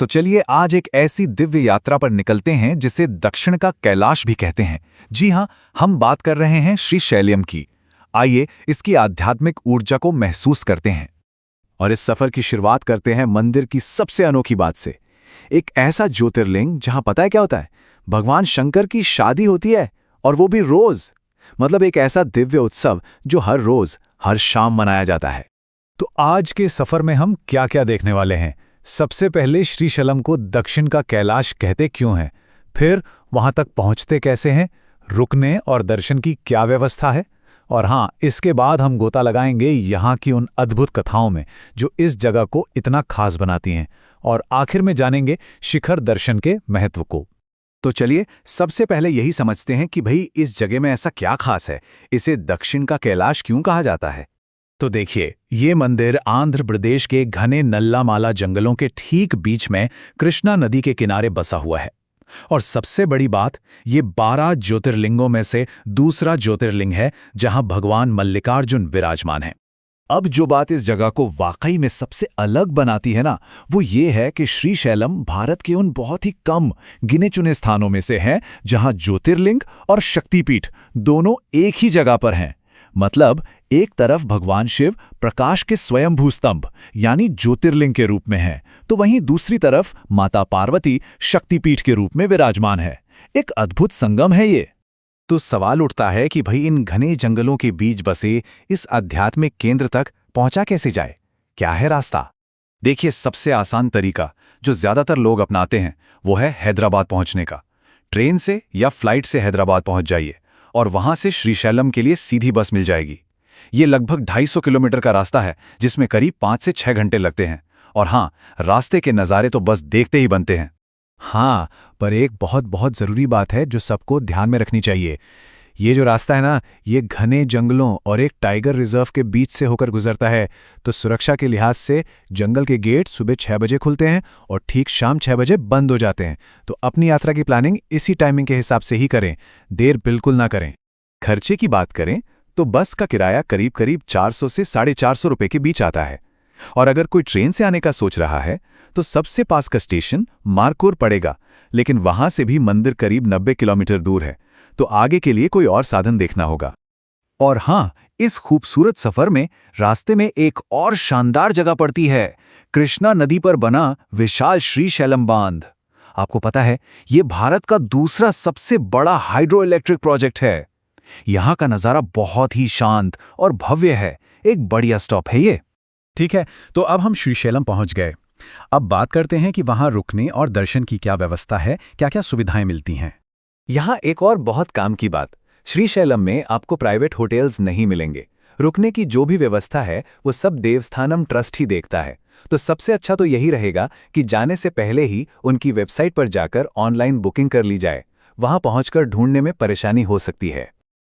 तो चलिए आज एक ऐसी दिव्य यात्रा पर निकलते हैं जिसे दक्षिण का कैलाश भी कहते हैं। जी हाँ, हम बात कर रहे हैं श्रीशैलम की। आइए इसकी आध्यात्मिक ऊर्जा को महसूस करते हैं। और इस सफर की शुरुआत करते हैं मंदिर की सबसे अनोखी बात से। एक ऐसा ज्योतिर्लिंग जहां पता है क्या होता है, भगवान शंकर की शादी होती है, और वो भी रोज। मतलब एक ऐसा दिव्य उत्सव जो हर रोज हर शाम मनाया जाता है। तो आज के सफर में हम क्या क्या देखने वाले हैं? सबसे पहले श्रीशैलम को दक्षिण का कैलाश कहते क्यों हैं, फिर वहां तक पहुंचते कैसे हैं, रुकने और दर्शन की क्या व्यवस्था है, और हाँ, इसके बाद हम गोता लगाएंगे यहाँ की उन अद्भुत कथाओं में जो इस जगह को इतना खास बनाती हैं, और आखिर में जानेंगे शिखर दर्शन के महत्व को। तो चलिए सबसे पहले यही समझते हैं कि भाई इस जगह में ऐसा क्या खास है, इसे दक्षिण का कैलाश क्यों कहा जाता है। तो देखिए, ये मंदिर आंध्र प्रदेश के घने नल्लामाला जंगलों के ठीक बीच में कृष्णा नदी के किनारे बसा हुआ है। और सबसे बड़ी बात, ये 12 ज्योतिर्लिंगों में से दूसरा ज्योतिर्लिंग है जहां भगवान मल्लिकार्जुन विराजमान हैं। अब जो बात इस जगह को वाकई में सबसे अलग बनाती है ना, वो ये है कि श्रीशैलम भारत के उन बहुत ही कम गिने चुने स्थानों में से है जहां ज्योतिर्लिंग और शक्तिपीठ दोनों एक ही जगह पर हैं। मतलब एक तरफ भगवान शिव प्रकाश के स्वयंभू स्तंभ यानी ज्योतिर्लिंग के रूप में हैं, तो वहीं दूसरी तरफ माता पार्वती शक्तिपीठ के रूप में विराजमान है। एक अद्भुत संगम है ये। तो सवाल उठता है कि भाई इन घने जंगलों के बीच बसे इस आध्यात्मिक केंद्र तक पहुंचा कैसे जाए, क्या है रास्ता? देखिए, सबसे आसान तरीका जो ज्यादातर लोग अपनाते हैं वो है हैदराबाद पहुंचने का। ट्रेन से या फ्लाइट से हैदराबाद पहुंच जाइए और वहां से श्रीशैलम के लिए सीधी बस मिल जाएगी। ये लगभग 250 किलोमीटर का रास्ता है जिसमें करीब 5 से 6 घंटे लगते हैं। और हाँ, रास्ते के नज़ारे तो बस देखते ही बनते हैं। हाँ, पर एक बहुत बहुत ज़रूरी बात है जो सबको ध्यान में रखनी चाहिए। ये जो रास्ता है ना, ये घने जंगलों और एक टाइगर रिजर्व के बीच से होकर गुजरता है। तो सुरक्षा के लिहाज से जंगल के गेट सुबह 6 बजे खुलते हैं और ठीक शाम 6 बजे बंद हो जाते हैं। तो अपनी यात्रा की प्लानिंग इसी टाइमिंग के हिसाब से ही करें, देर बिल्कुल ना करें। खर्चे की बात करें तो बस का किराया करीब करीब 400 से 450 रुपए के बीच आता है। और अगर कोई ट्रेन से आने का सोच रहा है तो सबसे पास का स्टेशन मारकोर पड़ेगा, लेकिन वहां से भी मंदिर करीब 90 किलोमीटर दूर है, तो आगे के लिए कोई और साधन देखना होगा। और हाँ, इस खूबसूरत सफर में रास्ते में एक और शानदार जगह पड़ती है, कृष्णा नदी पर बना विशाल श्रीशैलम बांध। आपको पता है, ये भारत का दूसरा सबसे बड़ा हाइड्रो इलेक्ट्रिक प्रोजेक्ट है। यहां का नजारा बहुत ही शांत और भव्य है। एक बढ़िया स्टॉप है ये। ठीक है, तो अब हम श्रीशैलम पहुंच गए। अब बात करते हैं कि वहां रुकने और दर्शन की क्या व्यवस्था है, क्या क्या सुविधाएं मिलती हैं। यहां एक और बहुत काम की बात, श्रीशैलम में आपको प्राइवेट होटल्स नहीं मिलेंगे। रुकने की जो भी व्यवस्था है वो सब देवस्थानम ट्रस्ट ही देखता है। तो सबसे अच्छा तो यही रहेगा कि जाने से पहले ही उनकी वेबसाइट पर जाकर ऑनलाइन बुकिंग कर ली जाए। वहां पहुंचकर ढूंढने में परेशानी हो सकती है।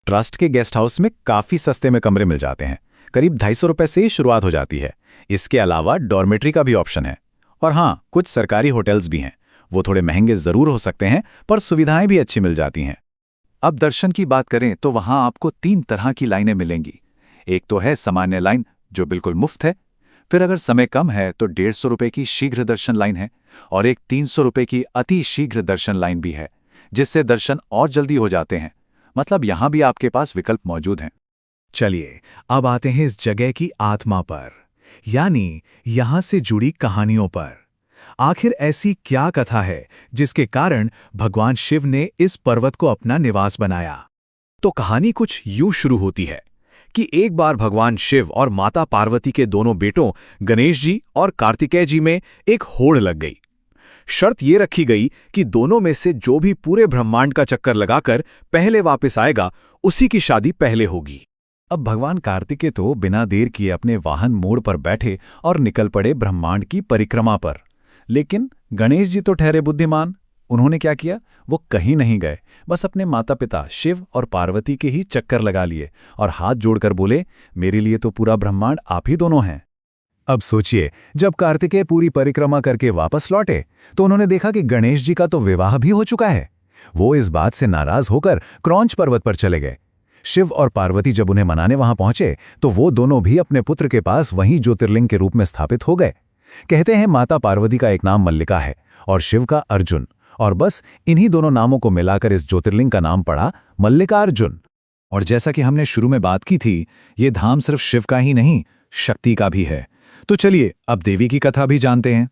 ट्रस्ट के गेस्ट हाउस में काफ़ी सस्ते में कमरे मिल जाते हैं, करीब 250 रुपए से ही शुरुआत हो जाती है। इसके अलावा डॉर्मेट्री का भी ऑप्शन है। और हाँ, कुछ सरकारी होटल्स भी हैं, वो थोड़े महंगे ज़रूर हो सकते हैं पर सुविधाएं भी अच्छी मिल जाती हैं। अब दर्शन की बात करें तो वहाँ आपको 3 तरह की लाइनें मिलेंगी। एक तो है सामान्य लाइन जो बिल्कुल मुफ्त है, फिर अगर समय कम है तो 150 रुपये की शीघ्र दर्शन लाइन है, और एक 300 रुपये की अति शीघ्र दर्शन लाइन भी है, जिससे दर्शन और जल्दी हो जाते हैं। मतलब यहां भी आपके पास विकल्प मौजूद हैं। चलिए अब आते हैं इस जगह की आत्मा पर, यानी यहां से जुड़ी कहानियों पर। आखिर ऐसी क्या कथा है जिसके कारण भगवान शिव ने इस पर्वत को अपना निवास बनाया? तो कहानी कुछ यूं शुरू होती है कि एक बार भगवान शिव और माता पार्वती के दोनों बेटों गणेश जी और कार्तिकेय जी में एक होड़ लग गई। शर्त ये रखी गई कि दोनों में से जो भी पूरे ब्रह्मांड का चक्कर लगाकर पहले वापस आएगा, उसी की शादी पहले होगी। अब भगवान कार्तिकेय तो बिना देर किए अपने वाहन मोड़ पर बैठे और निकल पड़े ब्रह्मांड की परिक्रमा पर। लेकिन गणेश जी तो ठहरे बुद्धिमान। उन्होंने क्या किया, वो कहीं नहीं गए, बस अपने माता पिता शिव और पार्वती के ही चक्कर लगा लिए और हाथ जोड़कर बोले, मेरे लिए तो पूरा ब्रह्मांड आप ही दोनों हैं। अब सोचिए, जब कार्तिकेय पूरी परिक्रमा करके वापस लौटे तो उन्होंने देखा कि गणेश जी का तो विवाह भी हो चुका है। वो इस बात से नाराज होकर क्रौंच पर्वत पर चले गए। शिव और पार्वती जब उन्हें मनाने वहां पहुंचे तो वो दोनों भी अपने पुत्र के पास वहीं ज्योतिर्लिंग के रूप में स्थापित हो गए। कहते हैं माता पार्वती का एक नाम मल्लिका है और शिव का अर्जुन, और बस इन्हीं दोनों नामों को मिलाकर इस ज्योतिर्लिंग का नाम पड़ा मल्लिकार्जुन। और जैसा कि हमने शुरू में बात की थी, ये धाम सिर्फ शिव का ही नहीं, शक्ति का भी है। तो चलिए अब देवी की कथा भी जानते हैं।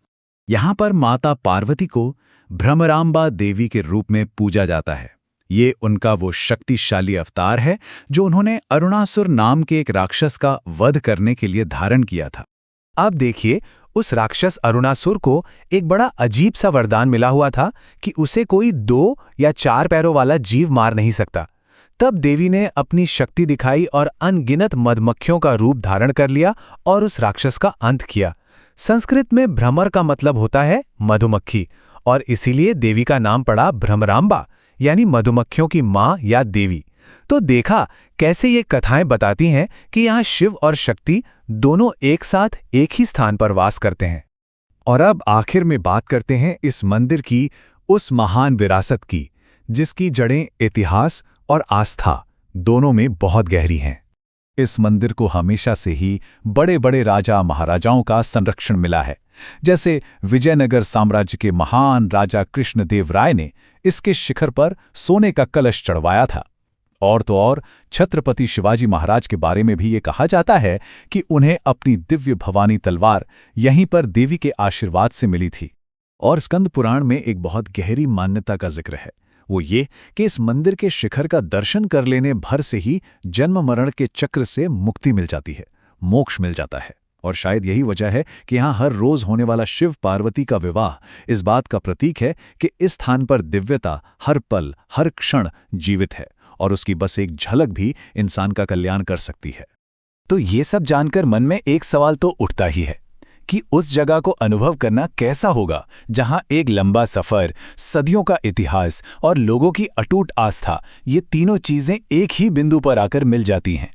यहाँ पर माता पार्वती को भ्रमरांबा देवी के रूप में पूजा जाता है। ये उनका वो शक्तिशाली अवतार है जो उन्होंने अरुणासुर नाम के एक राक्षस का वध करने के लिए धारण किया था। अब देखिए, उस राक्षस अरुणासुर को एक बड़ा अजीब सा वरदान मिला हुआ था कि उसे कोई 2 या 4 पैरों वाला जीव मार नहीं सकता। तब देवी ने अपनी शक्ति दिखाई और अनगिनत मधुमक्खियों का रूप धारण कर लिया और उस राक्षस का अंत किया। संस्कृत में भ्रमर का मतलब होता है मधुमक्खी, और इसीलिए देवी का नाम पड़ा भ्रमरांबा, यानी मधुमक्खियों की मां या देवी। तो देखा कैसे ये कथाएं बताती हैं कि यहाँ शिव और शक्ति दोनों एक साथ एक ही स्थान पर वास करते हैं। और अब आखिर में बात करते हैं इस मंदिर की, उस महान विरासत की, जिसकी जड़ें इतिहास और आस्था दोनों में बहुत गहरी हैं। इस मंदिर को हमेशा से ही बड़े बड़े राजा महाराजाओं का संरक्षण मिला है। जैसे विजयनगर साम्राज्य के महान राजा कृष्णदेव राय ने इसके शिखर पर सोने का कलश चढ़वाया था। और तो और छत्रपति शिवाजी महाराज के बारे में भी ये कहा जाता है कि उन्हें अपनी दिव्य भवानी तलवार यहीं पर देवी के आशीर्वाद से मिली थी। और स्कंद पुराण में एक बहुत गहरी मान्यता का जिक्र है, वो ये कि इस मंदिर के शिखर का दर्शन कर लेने भर से ही जन्म मरण के चक्र से मुक्ति मिल जाती है, मोक्ष मिल जाता है। और शायद यही वजह है कि यहाँ हर रोज होने वाला शिव पार्वती का विवाह इस बात का प्रतीक है कि इस स्थान पर दिव्यता हर पल हर क्षण जीवित है, और उसकी बस एक झलक भी इंसान का कल्याण कर सकती है। तो ये सब जानकर मन में एक सवाल तो उठता ही है कि उस जगह को अनुभव करना कैसा होगा, जहां एक लंबा सफर, सदियों का इतिहास और लोगों की अटूट आस्था, ये तीनों चीजें एक ही बिंदु पर आकर मिल जाती हैं।